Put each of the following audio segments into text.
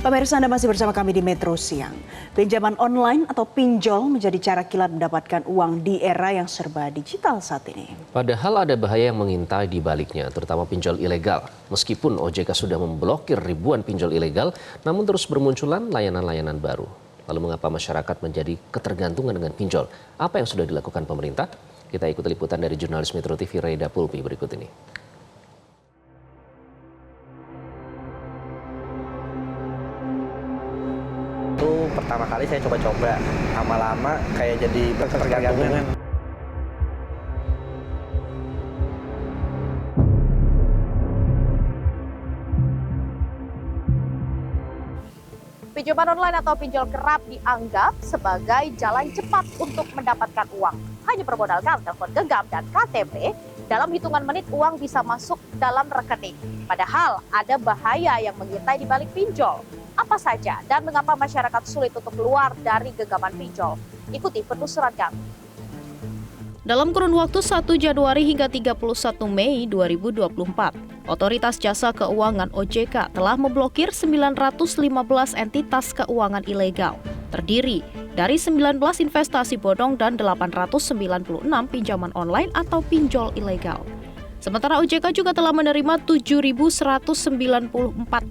Pemirsa, Anda masih bersama kami di Metro Siang. Pinjaman online atau pinjol menjadi cara kilat mendapatkan uang di era yang serba digital saat ini. Padahal ada bahaya yang mengintai di baliknya, terutama pinjol ilegal. Meskipun OJK sudah memblokir ribuan pinjol ilegal, namun terus bermunculan layanan-layanan baru. Lalu mengapa masyarakat menjadi ketergantungan dengan pinjol? Apa yang sudah dilakukan pemerintah? Kita ikuti liputan dari jurnalis Metro TV Reda Pulpi berikut ini. Itu pertama kali saya coba-coba, lama-lama kayak jadi ketergantungan. Pinjaman online atau pinjol kerap dianggap sebagai jalan cepat untuk mendapatkan uang. Hanya bermodalkan telepon genggam dan KTP, dalam hitungan menit uang bisa masuk dalam rekening. Padahal ada bahaya yang mengintai di balik pinjol. Apa saja dan mengapa masyarakat sulit untuk keluar dari genggaman pinjol? Ikuti penelusuran kami. Dalam kurun waktu 1 Januari hingga 31 Mei 2024, Otoritas Jasa Keuangan OJK telah memblokir 915 entitas keuangan ilegal, terdiri dari 19 investasi bodong dan 896 pinjaman online atau pinjol ilegal. Sementara OJK juga telah menerima 7.194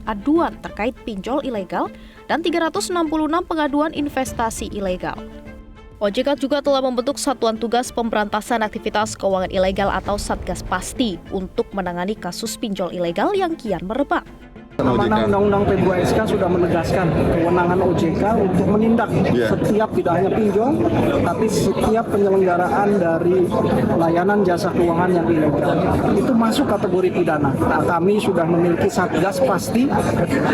aduan terkait pinjol ilegal dan 366 pengaduan investasi ilegal. OJK juga telah membentuk Satuan Tugas Pemberantasan Aktivitas Keuangan Ilegal atau Satgas Pasti untuk menangani kasus pinjol ilegal yang kian merebak. Amanah Undang-Undang P2SK sudah menegaskan kewenangan OJK untuk menindak setiap, tidak hanya pinjol, tapi setiap penyelenggaraan dari layanan jasa keuangan yang ilegal. Itu masuk kategori pidana. Nah, kami sudah memiliki Satgas Pasti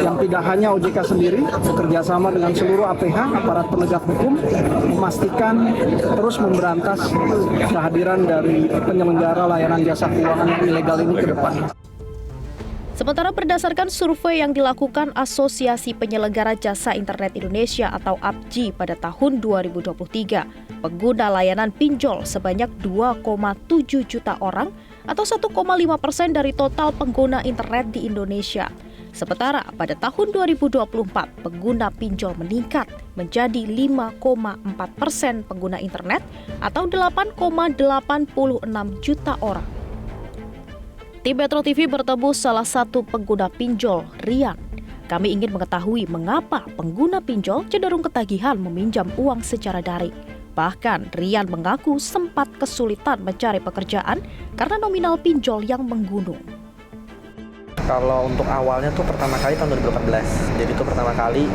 yang tidak hanya OJK sendiri, bekerja sama dengan seluruh APH, aparat penegak hukum, memastikan terus memberantas kehadiran dari penyelenggara layanan jasa keuangan yang ilegal ini ke depan. Sementara berdasarkan survei yang dilakukan Asosiasi Penyelenggara Jasa Internet Indonesia atau APJI pada tahun 2023, pengguna layanan pinjol sebanyak 2,7 juta orang atau 1,5% dari total pengguna internet di Indonesia. Sementara pada tahun 2024, pengguna pinjol meningkat menjadi 5,4% pengguna internet atau 8,86 juta orang. Tim Metro TV bertemu salah satu pengguna pinjol, Rian. Kami ingin mengetahui mengapa pengguna pinjol cenderung ketagihan meminjam uang secara daring. Bahkan Rian mengaku sempat kesulitan mencari pekerjaan karena nominal pinjol yang menggunung. Kalau untuk awalnya tuh pertama kali tahun 2018. Jadi itu pertama kali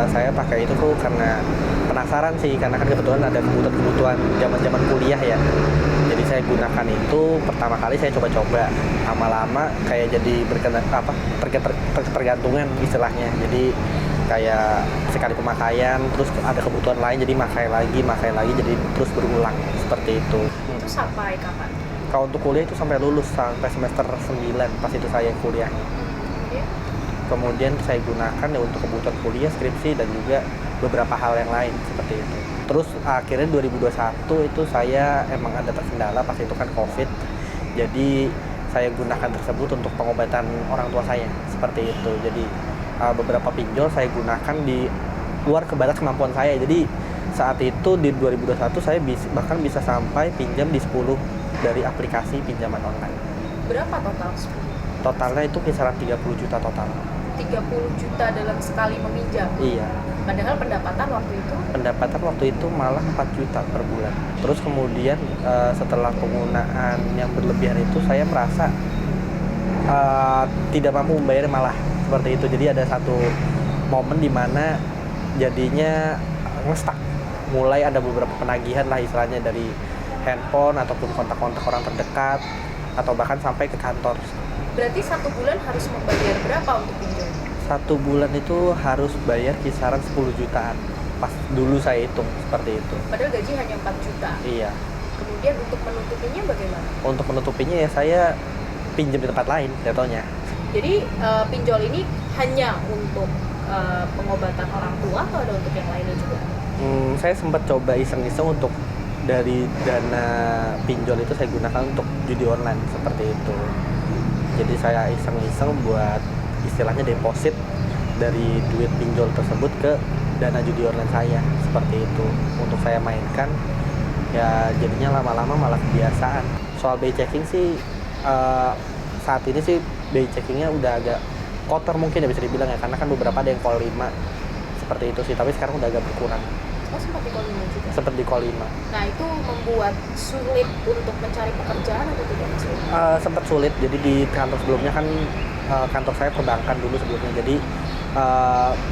saya pakai itu tuh karena penasaran sih, karena kan kebetulan ada kebutuhan zaman kuliah ya. Jadi saya gunakan itu pertama kali saya coba-coba, lama-lama kayak jadi tergantungan istilahnya. Jadi kayak sekali pemakaian, terus ada kebutuhan lain jadi makai lagi, jadi terus berulang seperti itu. Itu sampai kapan? Kalau untuk kuliah itu sampai lulus, sampai semester 9 pas itu saya kuliah. Kemudian saya gunakan ya untuk kebutuhan kuliah, skripsi, dan juga beberapa hal yang lain seperti itu. Terus akhirnya 2021 itu saya emang ada terkendala pas itu kan COVID. Jadi saya gunakan tersebut untuk pengobatan orang tua saya, seperti itu. Jadi beberapa pinjol saya gunakan di luar batas kemampuan saya. Jadi saat itu di 2021 saya bahkan bisa sampai pinjam di 10 dari aplikasi pinjaman online. Berapa total? Totalnya itu kisaran 30 juta total. 30 juta dalam sekali meminjam? Iya. Padahal pendapatan waktu itu malah 4 juta per bulan. Terus kemudian setelah penggunaan yang berlebihan itu saya merasa tidak mampu membayar malah seperti itu. Jadi ada satu momen di mana jadinya ngestak. Mulai ada beberapa penagihan lah istilahnya dari handphone ataupun kontak-kontak orang terdekat atau bahkan sampai ke kantor. Berarti 1 bulan harus membayar berapa untuk pinjol? 1 bulan itu harus bayar kisaran 10 jutaan. Pas dulu saya hitung seperti itu. Padahal gaji hanya 4 juta? Iya. Kemudian untuk menutupinya bagaimana? Untuk menutupinya ya saya pinjam di tempat lain jatuhnya. Jadi pinjol ini hanya untuk pengobatan orang tua atau ada untuk yang lainnya juga? Saya sempat coba iseng-iseng untuk dari dana pinjol itu saya gunakan untuk judi online seperti itu. Jadi saya iseng-iseng buat istilahnya deposit dari duit pinjol tersebut ke dana judi online saya, seperti itu. Untuk saya mainkan, ya jadinya lama-lama malah kebiasaan. Soal BI checking sih, saat ini sih BI checkingnya udah agak kotor mungkin ya bisa dibilang ya, karena kan beberapa ada yang call 5, seperti itu sih, tapi sekarang udah agak berkurang. Oh, sempat di call 5 juga? Sempat di call 5. Nah, itu membuat sulit untuk mencari pekerjaan atau tidak, Mas? Sempat sulit, jadi di kantor sebelumnya kan, kantor saya perbankan dulu sebelumnya, jadi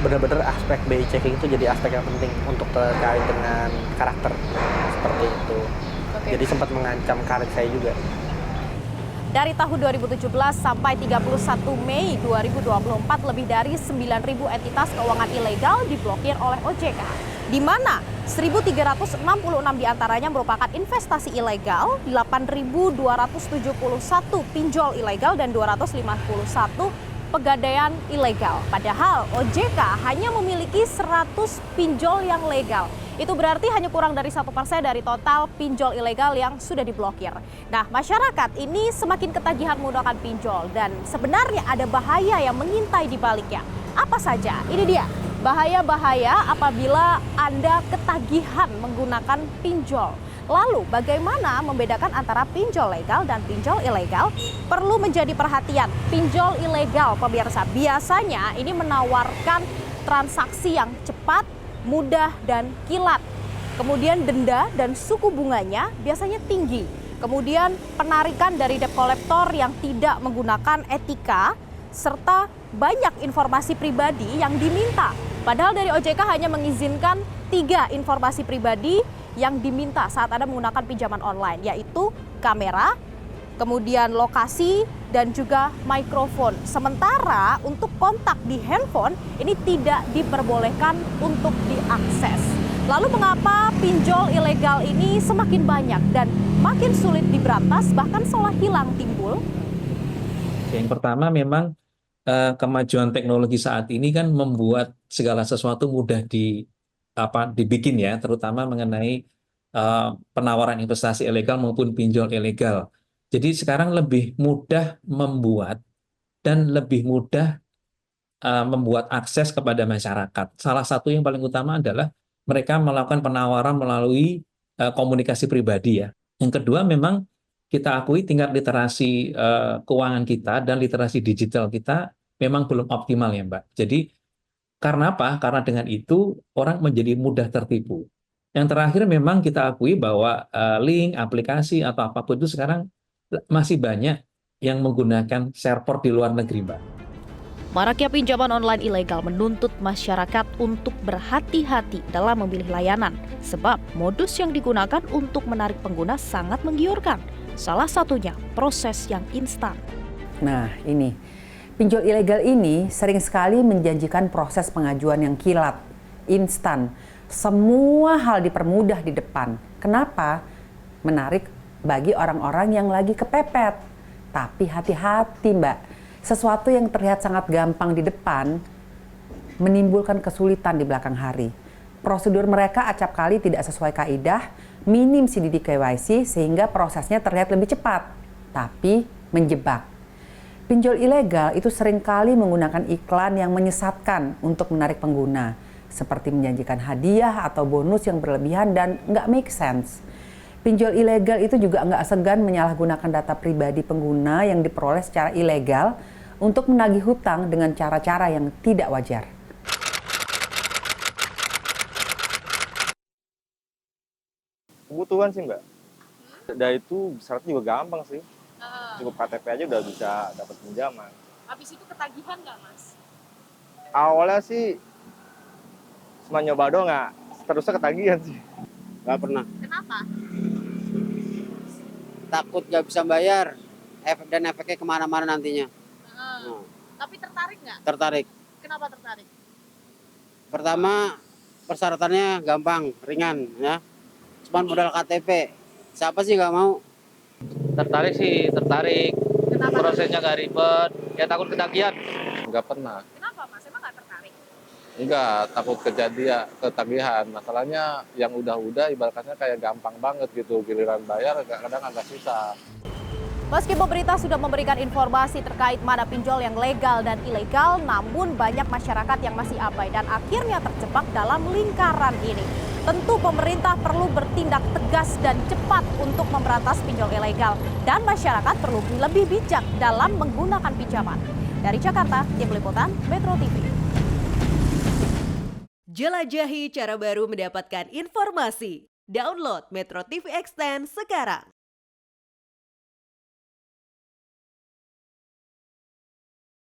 benar-benar aspek BI checking itu jadi aspek yang penting untuk terkait dengan karakter, seperti itu. Oke. Jadi sempat mengancam karir saya juga. Dari tahun 2017 sampai 31 Mei 2024, lebih dari 9.000 entitas keuangan ilegal diblokir oleh OJK, di mana 1.366 diantaranya merupakan investasi ilegal, 8.271 pinjol ilegal, dan 251 pegadaian ilegal. Padahal OJK hanya memiliki 100 pinjol yang legal. Itu berarti hanya kurang dari 1% dari total pinjol ilegal yang sudah diblokir. Nah, masyarakat ini semakin ketagihan menggunakan pinjol, dan sebenarnya ada bahaya yang mengintai di baliknya. Apa saja? Ini dia bahaya-bahaya apabila Anda ketagihan menggunakan pinjol. Lalu bagaimana membedakan antara pinjol legal dan pinjol ilegal? Perlu menjadi perhatian. Pinjol ilegal, pemirsa, biasanya ini menawarkan transaksi yang cepat, mudah, dan kilat. Kemudian denda dan suku bunganya biasanya tinggi. Kemudian penarikan dari debt collector yang tidak menggunakan etika, serta banyak informasi pribadi yang diminta. Padahal dari OJK hanya mengizinkan 3 informasi pribadi yang diminta saat Anda menggunakan pinjaman online, yaitu kamera, kemudian lokasi, dan juga mikrofon. Sementara untuk kontak di handphone ini tidak diperbolehkan untuk diakses. Lalu mengapa pinjol ilegal ini semakin banyak dan makin sulit diberantas, bahkan seolah hilang timbul? Yang pertama memang kemajuan teknologi saat ini kan membuat segala sesuatu mudah dibikin ya, terutama mengenai penawaran investasi ilegal maupun pinjol ilegal. Jadi sekarang lebih mudah membuat dan lebih mudah membuat akses kepada masyarakat. Salah satu yang paling utama adalah mereka melakukan penawaran melalui komunikasi pribadi ya. Yang kedua memang kita akui tingkat literasi keuangan kita dan literasi digital kita memang belum optimal ya Mbak. Jadi karena apa? Karena dengan itu orang menjadi mudah tertipu. Yang terakhir memang kita akui bahwa link, aplikasi atau apapun itu sekarang masih banyak yang menggunakan server di luar negeri, Mbak. Maraknya pinjaman online ilegal menuntut masyarakat untuk berhati-hati dalam memilih layanan, sebab modus yang digunakan untuk menarik pengguna sangat menggiurkan. Salah satunya proses yang instan. Nah, ini pinjol ilegal ini sering sekali menjanjikan proses pengajuan yang kilat, instan. Semua hal dipermudah di depan. Kenapa? Menarik bagi orang-orang yang lagi kepepet. Tapi hati-hati Mbak, sesuatu yang terlihat sangat gampang di depan menimbulkan kesulitan di belakang hari. Prosedur mereka acap kali tidak sesuai kaidah, minim CDD KYC sehingga prosesnya terlihat lebih cepat, tapi menjebak. Pinjol ilegal itu seringkali menggunakan iklan yang menyesatkan untuk menarik pengguna, seperti menjanjikan hadiah atau bonus yang berlebihan dan nggak make sense. Pinjol ilegal itu juga nggak segan menyalahgunakan data pribadi pengguna yang diperoleh secara ilegal untuk menagih hutang dengan cara-cara yang tidak wajar. Kebutuhan sih Mbak. Dan itu syaratnya juga gampang sih. Cukup KTP aja udah bisa dapat pinjaman. Habis itu ketagihan nggak, Mas? Awalnya sih cuma nyoba doang, nggak terusnya ketagihan sih. Nggak pernah. Kenapa? Takut nggak bisa bayar dan efeknya kemana-mana nantinya. Tapi tertarik nggak? Tertarik. Kenapa tertarik? Pertama, persyaratannya gampang, ringan ya. Cuma modal KTP. Siapa sih nggak mau? Tertarik sih, tertarik. Kenapa? Prosesnya nggak ribet, ya takut ketagihan. Nggak pernah. Kenapa, Mas? Emang nggak tertarik? Enggak, takut ketagihan. Masalahnya yang udah ibaratnya kayak gampang banget gitu. Giliran bayar kadang agak susah. Meski pemerintah sudah memberikan informasi terkait mana pinjol yang legal dan ilegal, namun banyak masyarakat yang masih abai dan akhirnya terjebak dalam lingkaran ini. Tentu pemerintah perlu bertindak tegas dan cepat untuk memberantas pinjol ilegal dan masyarakat perlu lebih bijak dalam menggunakan pinjaman. Dari Jakarta, Tim Liputan Metro TV. Jelajahi cara baru mendapatkan informasi. Download Metro TV Extend sekarang.